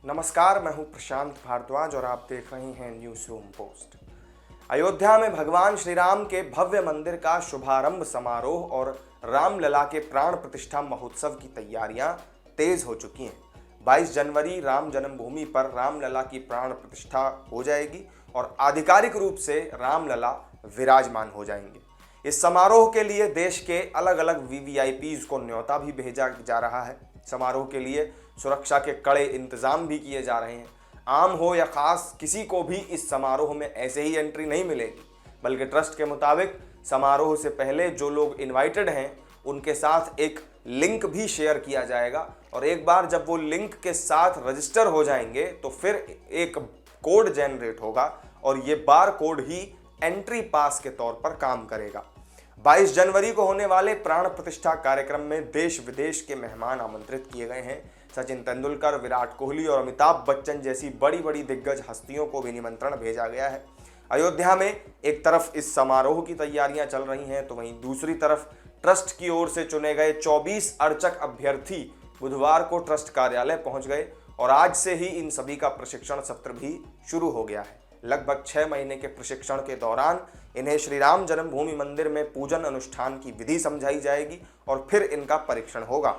नमस्कार, मैं हूं प्रशांत भारद्वाज और आप देख रहे हैं न्यूज रूम पोस्ट। अयोध्या में भगवान श्री राम के भव्य मंदिर का शुभारंभ समारोह और रामलला के प्राण प्रतिष्ठा महोत्सव की तैयारियां तेज हो चुकी हैं। 22 जनवरी राम जन्मभूमि पर रामलला की प्राण प्रतिष्ठा हो जाएगी और आधिकारिक रूप से रामलला विराजमान हो जाएंगे। इस समारोह के लिए देश के अलग अलग वीवीआईपीज को न्योता भी भेजा जा रहा है। समारोह के लिए सुरक्षा के कड़े इंतजाम भी किए जा रहे हैं। आम हो या खास, किसी को भी इस समारोह में ऐसे ही एंट्री नहीं मिलेगी, बल्कि ट्रस्ट के मुताबिक समारोह से पहले जो लोग इनवाइटेड हैं उनके साथ एक लिंक भी शेयर किया जाएगा और एक बार जब वो लिंक के साथ रजिस्टर हो जाएंगे तो फिर एक कोड जनरेट होगा और ये बार कोड ही एंट्री पास के तौर पर काम करेगा। 22 जनवरी को होने वाले प्राण प्रतिष्ठा कार्यक्रम में देश विदेश के मेहमान आमंत्रित किए गए हैं। सचिन तेंदुलकर, विराट कोहली और अमिताभ बच्चन जैसी बड़ी बड़ी दिग्गज हस्तियों को भी निमंत्रण भेजा गया है। अयोध्या में एक तरफ इस समारोह की तैयारियां चल रही हैं तो वहीं दूसरी तरफ ट्रस्ट की ओर से चुने गए 24 अर्चक अभ्यर्थी बुधवार को ट्रस्ट कार्यालय पहुंच गए और आज से ही इन सभी का प्रशिक्षण सत्र भी शुरू हो गया है। लगभग 6 महीने के प्रशिक्षण के दौरान इन्हें श्री राम जन्मभूमि मंदिर में पूजन अनुष्ठान की विधि समझाई जाएगी और फिर इनका परीक्षण होगा।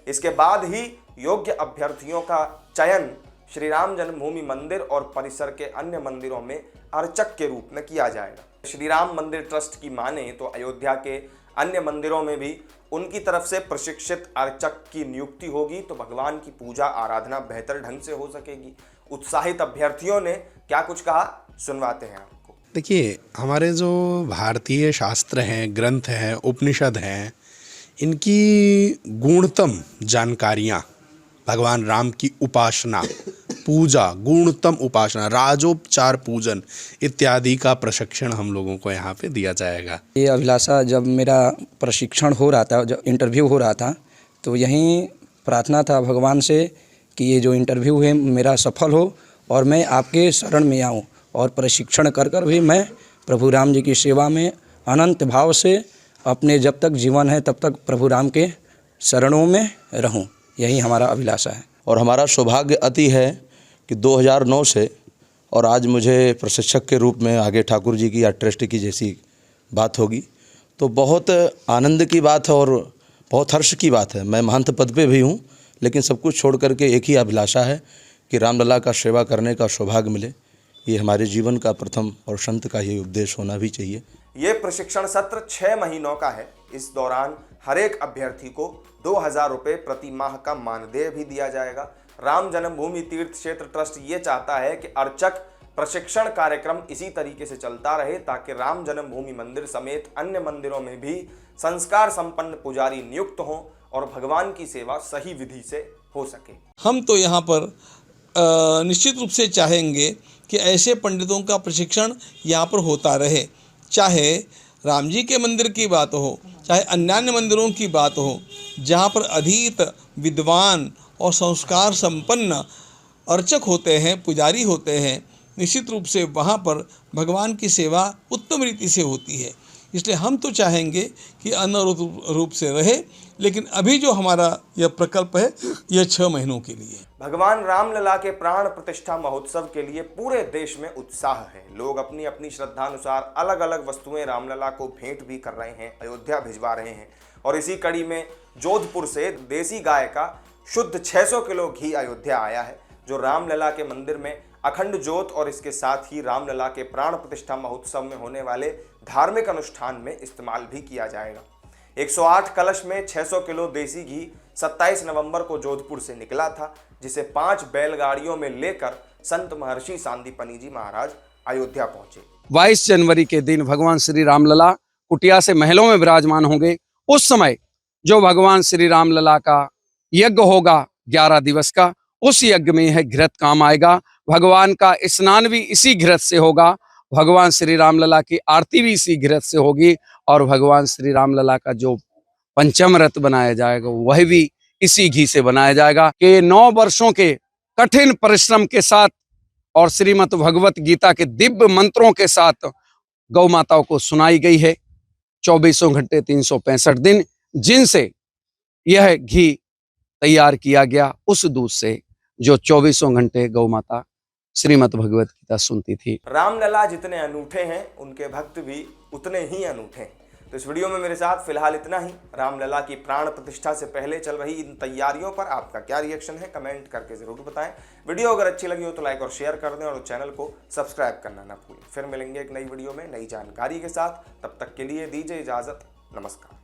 इसके बाद ही योग्य अभ्यर्थियों का चयन श्री राम जन्मभूमि मंदिर और परिसर के अन्य मंदिरों में अर्चक के रूप में किया जाएगा। श्री राम मंदिर ट्रस्ट की माने तो अयोध्या के अन्य मंदिरों में भी उनकी तरफ से प्रशिक्षित अर्चक की नियुक्ति होगी तो भगवान की पूजा आराधना बेहतर ढंग से हो सकेगी। उत्साहित अभ्यर्थियों ने क्या कुछ कहा, सुनवाते हैं आपको। देखिए, हमारे जो भारतीय शास्त्र हैं, ग्रंथ हैं, उपनिषद हैं, इनकी गुणतम जानकारियाँ, भगवान राम की उपासना, पूजा, गुणतम उपासना, राजोपचार पूजन इत्यादि का प्रशिक्षण हम लोगों को यहाँ पे दिया जाएगा। ये अभिलाषा, जब मेरा प्रशिक्षण हो रहा था, जब इंटरव्यू हो रहा था, तो यहीं प्रार्थना था भगवान से कि ये जो इंटरव्यू है मेरा सफल हो और मैं आपके शरण में आऊँ और प्रशिक्षण कर कर भी मैं प्रभु राम जी की सेवा में अनंत भाव से अपने जब तक जीवन है तब तक प्रभु राम के शरणों में रहूं। यही हमारा अभिलाषा है। और हमारा सौभाग्य अति है कि 2009 से और आज मुझे प्रशिक्षक के रूप में आगे ठाकुर जी की या ट्रस्ट की जैसी बात होगी तो बहुत आनंद की बात है और बहुत हर्ष की बात है। मैं महंत पद पे भी हूँ, लेकिन सब कुछ छोड़ करके एक ही अभिलाषा है कि रामलला का सेवा करने का सौभाग्य मिले। ये हमारे जीवन का प्रथम और संत का ये उपदेश होना भी चाहिए। ये प्रशिक्षण सत्र 6 महीनों का है। इस दौरान हर एक अभ्यर्थी को 2000 रुपये प्रति माह का मानदेय भी दिया जाएगा। राम जन्मभूमि तीर्थ क्षेत्र ट्रस्ट ये चाहता है कि अर्चक प्रशिक्षण कार्यक्रम इसी तरीके से चलता रहे ताकि राम जन्मभूमि मंदिर समेत अन्य मंदिरों में भी संस्कार संपन्न पुजारी नियुक्त हों और भगवान की सेवा सही विधि से हो सके। हम तो यहाँ पर निश्चित रूप से चाहेंगे कि ऐसे पंडितों का प्रशिक्षण यहाँ पर होता रहे, चाहे राम जी के मंदिर की बात हो, चाहे अन्य मंदिरों की बात हो, जहाँ पर अधीत विद्वान और संस्कार संपन्न अर्चक होते हैं, पुजारी होते हैं, निश्चित रूप से वहाँ पर भगवान की सेवा उत्तम रीति से होती है। इसलिए हम तो चाहेंगे कि अन्य रूप से रहे, लेकिन अभी जो हमारा यह प्रकल्प है यह 6 महीनों के लिए। भगवान रामलला के प्राण प्रतिष्ठा महोत्सव के लिए पूरे देश में उत्साह है। लोग अपनी अपनी श्रद्धानुसार अलग अलग वस्तुएं रामलला को भेंट भी कर रहे हैं, अयोध्या भिजवा रहे हैं और इसी कड़ी में जोधपुर से देसी गाय का शुद्ध 600 किलो घी अयोध्या आया है, जो रामलला के मंदिर में अखंड ज्योत और इसके साथ ही रामलला के प्राण प्रतिष्ठा महोत्सव में होने वाले धार्मिक अनुष्ठान में इस्तेमाल भी किया जाएगा। 108 कलश में 600 किलो देसी घी 27 नवंबर को जोधपुर से निकला था, जिसे 5 बैलगाड़ियों में लेकर संत महर्षि सांदीपनी जी महाराज अयोध्या पहुंचे। 22 जनवरी के दिन भगवान श्री रामलला कुटिया से महलों में विराजमान होंगे। उस समय जो भगवान श्री रामलला का यज्ञ होगा 11 दिवस का, उस यज्ञ में यह घृत काम आएगा। भगवान का स्नान भी इसी घृत से होगा, भगवान श्री रामलला की आरती भी इसी घृत से होगी और भगवान श्री रामलला का जो पंचमृत बनाया जाएगा वह भी इसी घी से बनाया जाएगा। कि 9 वर्षों के कठिन परिश्रम के साथ और श्रीमद् भगवत गीता के दिव्य मंत्रों के साथ गौ माताओं को सुनाई गई है 24 घंटे 365 दिन, जिनसे यह घी तैयार किया गया, उस दूध से जो 24 घंटे गौ माता श्रीमद् भगवत गीता सुनती थी। रामलला जितने अनूठे हैं उनके भक्त भी उतने ही अनूठे हैं। तो इस वीडियो में मेरे साथ फिलहाल इतना ही। रामलला की प्राण प्रतिष्ठा से पहले चल रही इन तैयारियों पर आपका क्या रिएक्शन है, कमेंट करके जरूर बताएं। वीडियो अगर अच्छी लगी हो तो लाइक और शेयर कर दें और चैनल को सब्सक्राइब करना ना भूलें। फिर मिलेंगे एक नई वीडियो में नई जानकारी के साथ। तब तक के लिए दीजिए इजाजत। नमस्कार।